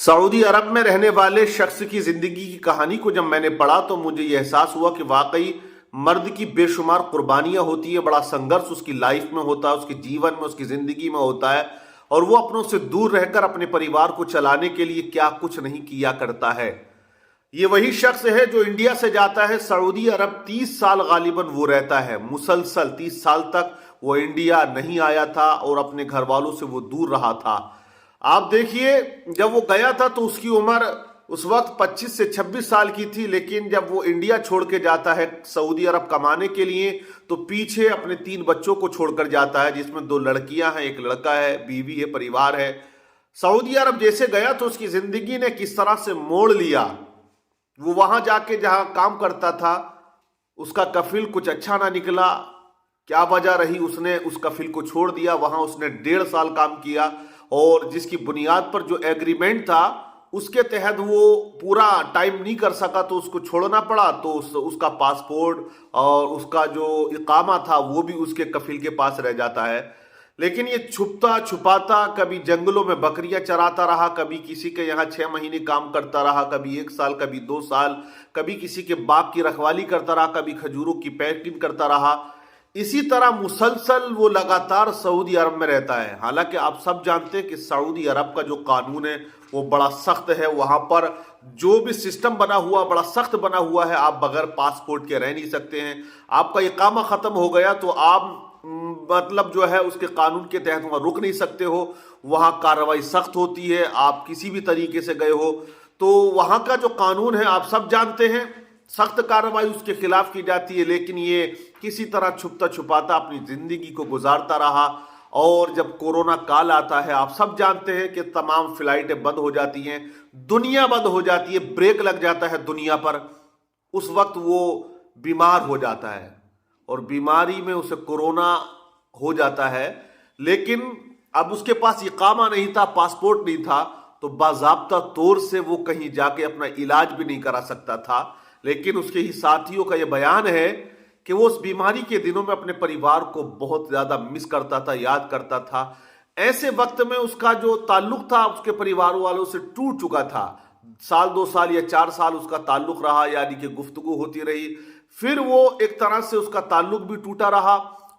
Saudi अरब में रहने वाले शख्स की जिंदगी की कहानी को जब मैंने पढ़ा तो मुझे यह एहसास हुआ कि वाकई मर्द की बेशुमार कुर्बानियां होती है, बड़ा संघर्ष उसकी लाइफ में होता है, उसके जीवन में, उसकी जिंदगी में होता है। और वो अपनों से दूर रहकर अपने परिवार को चलाने के लिए क्या कुछ नहीं किया करता है। ये वही शख्स है जो इंडिया से जाता है सऊदी अरब। 30 साल गालिबन वो रहता है, मुसलसल 30 साल तक वो इंडिया नहीं आया था और अपने घर वालों से वो दूर रहा था। आप देखिए, जब वो गया था तो उसकी उम्र उस वक्त 25 से 26 साल की थी, लेकिन जब वो इंडिया छोड़ के जाता है सऊदी अरब कमाने के लिए तो पीछे अपने 3 बच्चों को छोड़कर जाता है, जिसमें 2 लड़कियां हैं, 1 लड़का है, बीवी है, परिवार है। सऊदी अरब जैसे गया तो उसकी जिंदगी ने किस तरह से मोड़ लिया। वो वहां जाके जहां काम करता था उसका कफिल कुछ अच्छा ना निकला। क्या वजह रही, उसने उस कफिल को छोड़ दिया। वहां उसने 1.5 साल काम किया और जिसकी बुनियाद पर जो एग्रीमेंट था उसके तहत वो पूरा टाइम नहीं कर सका तो उसको छोड़ना पड़ा। तो उसका पासपोर्ट और उसका जो इकामा था वो भी उसके कफिल के पास रह जाता है। लेकिन ये छुपता छुपाता कभी जंगलों में बकरियां चराता रहा, कभी किसी के यहाँ 6 महीने काम करता रहा, कभी 1 साल, कभी 2 साल, कभी किसी के बाग की रखवाली करता रहा, कभी खजूरों की पैकिंग करता रहा। इसी तरह मुसलसल वो लगातार सऊदी अरब में रहता है। हालांकि आप सब जानते हैं कि सऊदी अरब का जो कानून है वो बड़ा सख्त है। वहां पर जो भी सिस्टम बना हुआ बड़ा सख्त बना हुआ है। आप बगैर पासपोर्ट के रह नहीं सकते हैं। आपका इकामा खत्म हो गया तो आप मतलब जो है उसके कानून के तहत वहां रुक नहीं सकते हो। वहां कार्रवाई सख्त होती है। आप किसी भी तरीके से गए हो तो वहां का जो कानून है आप सब जानते हैं, सख्त कार्रवाई उसके खिलाफ की जाती है। लेकिन ये किसी तरह छुपता छुपाता अपनी जिंदगी को गुजारता रहा। और जब कोरोना काल आता है आप सब जानते हैं कि तमाम फ्लाइटें बंद हो जाती हैं, दुनिया बंद हो जाती है, ब्रेक लग जाता है दुनिया पर। उस वक्त वो बीमार हो जाता है और बीमारी में उसे कोरोना हो जाता है। लेकिन अब उसके पास इकामा नहीं था, पासपोर्ट नहीं था, तो बाज़ाब्ता तौर से वो कहीं जाके अपना इलाज भी नहीं करा सकता था। लेकिन उसके ही साथियों का यह बयान है कि वो उस बीमारी के दिनों में अपने परिवार को बहुत ज्यादा मिस करता था, याद करता था। ऐसे वक्त में उसका जो ताल्लुक था उसके परिवार वालों से टूट चुका था। साल 2 साल या 4 साल उसका ताल्लुक रहा, यानी कि गुफ्तगू होती रही। फिर वो एक तरह से उसका ताल्लुक भी टूटा रहा।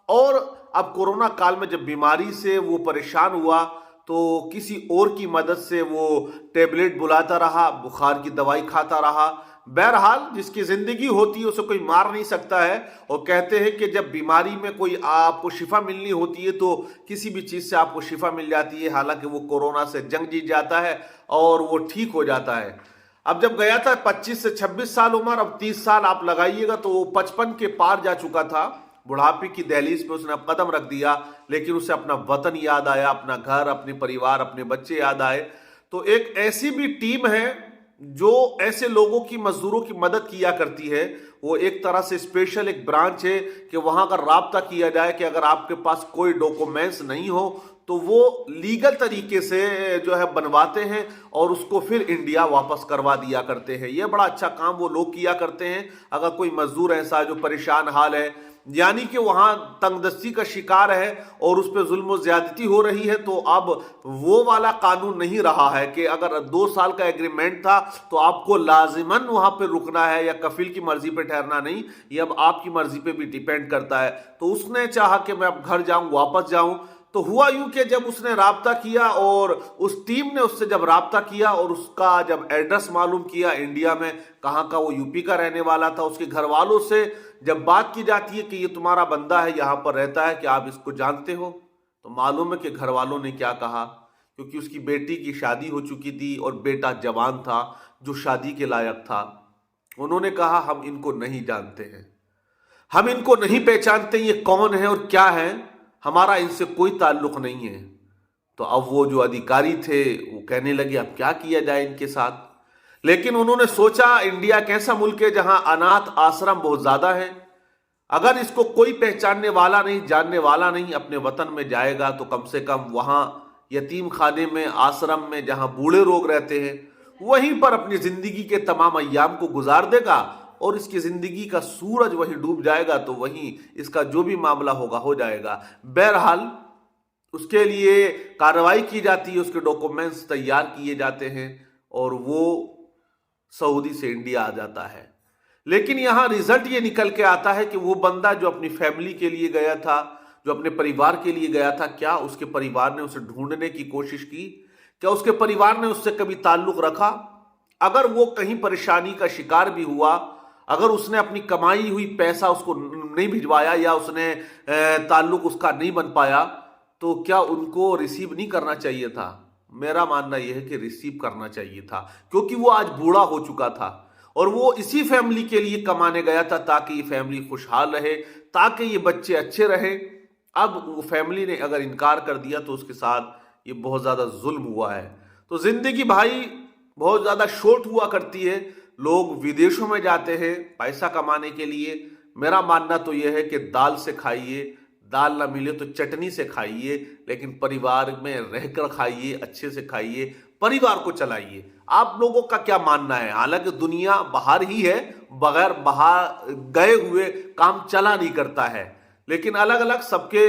और अब कोरोना काल में जब बीमारी से वो परेशान हुआ तो किसी और की मदद से वो टेबलेट बुलाता रहा, बुखार की दवाई खाता रहा। बहरहाल जिसकी जिंदगी होती है उसे कोई मार नहीं सकता है। और कहते हैं कि जब बीमारी में कोई आपको शिफा मिलनी होती है तो किसी भी चीज से आपको शिफा मिल जाती है। हालांकि वो कोरोना से जंग जीत जाता है और वो ठीक हो जाता है। अब जब गया था 25 से 26 साल उम्र, अब 30 साल आप लगाइएगा तो वो 55 के पार जा चुका था। बुढ़ापे की दहलीज पे उसने अब कदम रख दिया। लेकिन उसे अपना वतन याद आया, अपना घर, अपने परिवार, अपने बच्चे याद आए। तो एक ऐसी भी टीम है जो ऐसे लोगों की, मजदूरों की मदद किया करती है। वो एक तरह से स्पेशल एक ब्रांच है कि वहां का राब्ता किया जाए कि अगर आपके पास कोई डॉक्यूमेंट्स नहीं हो तो वो लीगल तरीके से जो है बनवाते हैं और उसको फिर इंडिया वापस करवा दिया करते हैं। ये बड़ा अच्छा काम वो लोग किया करते हैं। अगर कोई मजदूर ऐसा है जो परेशान हाल है, यानी कि वहां तंगदस्ती का शिकार है और उस पर जुल्म ज्यादती हो रही है, तो अब वो वाला कानून नहीं रहा है कि अगर 2 साल का एग्रीमेंट था तो आपको लाजिमन वहां पे रुकना है या कफिल की मर्जी पे ठहरना नहीं। ये अब आपकी मर्जी पे भी डिपेंड करता है। तो उसने चाहा कि मैं अब घर जाऊं, वापस जाऊं। तो हुआ यूं कि जब उसने राब्ता किया और उस टीम ने उससे जब राब्ता किया और उसका जब एड्रेस मालूम किया इंडिया में, कहाँ का, वो यूपी का रहने वाला था, उसके घर वालों से जब बात की जाती है कि ये तुम्हारा बंदा है, यहाँ पर रहता है, कि आप इसको जानते हो, तो मालूम है कि घर वालों ने क्या कहा। क्योंकि उसकी बेटी की शादी हो चुकी थी और बेटा जवान था जो शादी के लायक था। उन्होंने कहा हम इनको नहीं जानते हैं, हम इनको नहीं पहचानते, ये कौन है और क्या है, हमारा इनसे कोई ताल्लुक नहीं है। तो अब वो जो अधिकारी थे वो कहने लगे अब क्या किया जाए इनके साथ। लेकिन उन्होंने सोचा इंडिया एक ऐसा मुल्क है जहां अनाथ आश्रम बहुत ज्यादा है। अगर इसको कोई पहचानने वाला नहीं, जानने वाला नहीं अपने वतन में जाएगा तो कम से कम वहां यतीम खाने में, आश्रम में, जहां बूढ़े लोग रहते हैं, वहीं पर अपनी जिंदगी के तमाम अय्याम को गुजार देगा और इसकी जिंदगी का सूरज वहीं डूब जाएगा तो वहीं इसका जो भी मामला होगा हो जाएगा। बहरहाल उसके लिए कार्रवाई की जाती है, उसके डॉक्यूमेंट्स तैयार किए जाते हैं और वो सऊदी से इंडिया आ जाता है। लेकिन यहां रिजल्ट ये निकल के आता है कि वो बंदा जो अपनी फैमिली के लिए गया था, जो अपने परिवार के लिए गया था, क्या उसके परिवार ने उसे ढूंढने की कोशिश की? क्या उसके परिवार ने उससे कभी ताल्लुक रखा? अगर वो कहीं परेशानी का शिकार भी हुआ, अगर उसने अपनी कमाई हुई पैसा उसको नहीं भिजवाया या उसने ताल्लुक उसका नहीं बन पाया, तो क्या उनको रिसीव नहीं करना चाहिए था? मेरा मानना यह है कि रिसीव करना चाहिए था, क्योंकि वो आज बूढ़ा हो चुका था और वो इसी फैमिली के लिए कमाने गया था ताकि ये फैमिली खुशहाल रहे, ताकि ये बच्चे अच्छे रहे। अब वो फैमिली ने अगर इनकार कर दिया तो उसके साथ ये बहुत ज्यादा जुल्म हुआ है। तो जिंदगी भाई बहुत ज्यादा शॉर्ट हुआ करती है। लोग विदेशों में जाते हैं पैसा कमाने के लिए। मेरा मानना तो यह है कि दाल से खाइए, दाल ना मिले तो चटनी से खाइए, लेकिन परिवार में रहकर खाइए, अच्छे से खाइए, परिवार को चलाइए। आप लोगों का क्या मानना है? हालांकि दुनिया बाहर ही है, बगैर बाहर गए हुए काम चला नहीं करता है, लेकिन अलग अलग सबके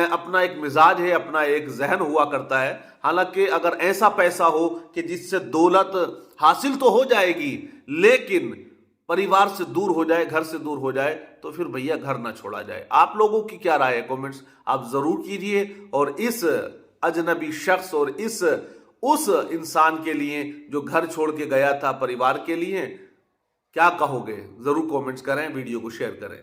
अपना एक मिजाज है, अपना एक जहन हुआ करता है। हालांकि अगर ऐसा पैसा हो कि जिससे दौलत हासिल तो हो जाएगी, लेकिन परिवार से दूर हो जाए, घर से दूर हो जाए, तो फिर भैया घर ना छोड़ा जाए। आप लोगों की क्या राय है? कमेंट्स आप जरूर कीजिए। और इस अजनबी शख्स और इस उस इंसान के लिए जो घर छोड़ के गया था परिवार के लिए, क्या कहोगे? जरूर कमेंट्स करें, वीडियो को शेयर करें।